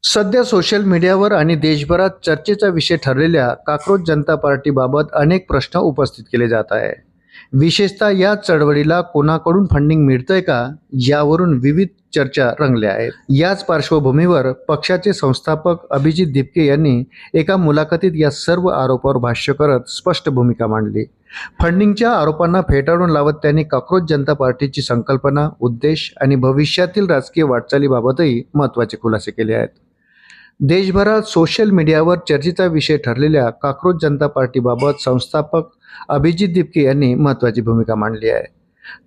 सध्या सोशल मीडियावर आणि देशभरात चर्चेचा विषय ठरलेल्या काक्रोच जनता पार्टीबाबत अनेक प्रश्न उपस्थित केले जात आहे. विशेषतः या चळवळीला कोणाकडून फंडिंग मिळतंय का, यावरून विविध चर्चा रंगल्या आहेत. याच पार्श्वभूमीवर पक्षाचे संस्थापक अभिजित दिपके यांनी एका मुलाखतीत या सर्व आरोपावर भाष्य करत स्पष्ट भूमिका मांडली. फंडिंगच्या आरोपांना फेटाळून लावत त्यांनी काक्रोच जनता पार्टीची संकल्पना, उद्देश आणि भविष्यातील राजकीय वाटचालीबाबतही महत्त्वाचे खुलासे केले आहेत. देशभरात सोशल मीडियावर चर्चेचा विषय ठरलेल्या काक्रोच जनता पार्टीबाबत संस्थापक अभिजित दिपके यांनी महत्त्वाची भूमिका मांडली आहे.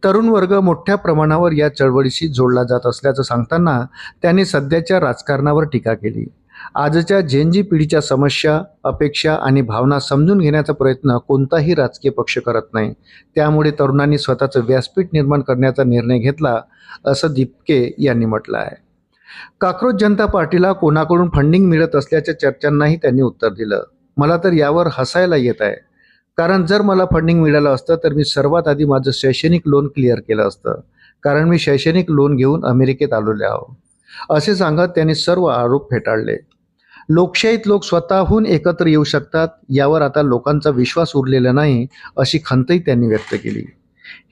तरुण वर्ग मोठ्या प्रमाणावर या चळवळीशी जोडला जात असल्याचं सांगताना त्यांनी सध्याच्या राजकारणावर टीका केली. आजच्या जेनजी पिढीच्या समस्या, अपेक्षा आणि भावना समजून घेण्याचा प्रयत्न कोणताही राजकीय पक्ष करत नाही. त्यामुळे तरुणांनी स्वतःचं व्यासपीठ निर्माण करण्याचा निर्णय घेतला, असं दिपके यांनी म्हटलं आहे. काक्रोच जनता पार्टीला कोणाकडून फंडिंग मिळत असल्याच्या चर्चांनाही त्यांनी उत्तर दिलं. मला तर यावर हसायला येत आहे, कारण जर मला फंडिंग मिळालं असतं तर मी सर्वात आधी माझं शैक्षणिक लोन क्लिअर केलं असतं, कारण मी शैक्षणिक लोन घेऊन अमेरिकेत आलेलो आहो, असे सांगत त्यांनी सर्व आरोप फेटाळले. लोकशाहीत लोक स्वतःहून एकत्र येऊ शकतात, यावर आता लोकांचा विश्वास उरलेला नाही, अशी खंतही त्यांनी व्यक्त केली.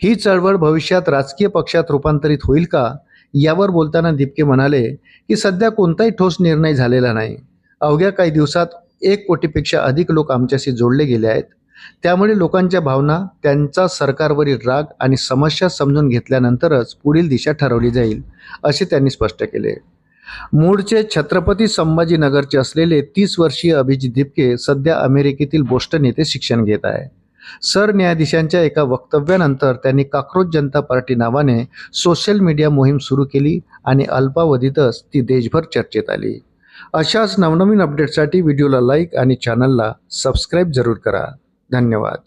ही चळवळ भविष्यात राजकीय पक्षात रूपांतरित होईल का, यावर बोलताना दिपके म्हणाले की सध्या कोणताही ठोस निर्णय झालेला नाही. अवघ्या काही दिवसात 1 कोटीपेक्षा अधिक लोक आमच्याशी जोडले गेले आहेत. त्यामुळे लोकांच्या भावना, त्यांचा सरकारवरील राग आणि समस्या समजून घेतल्यानंतरच पुढील दिशा ठरवली जाईल, असे त्यांनी स्पष्ट केले. मूळचे छत्रपती संभाजीनगरचे असलेले 30 वर्षीय अभिजित दिपके सध्या अमेरिकेतील बोस्टन येथे शिक्षण घेत आहे. सरन्यायाधीशांच्या एका वक्तव्यानंतर त्यांनी काक्रोच जनता पार्टी नावाने सोशल मीडिया मोहीम सुरू केली आणि अल्पावधीतच ती देशभर चर्चेत आली. अशाच नवनवीन अपडेट्ससाठी व्हिडिओला लाईक आणि चॅनलला सबस्क्राईब जरूर करा. धन्यवाद.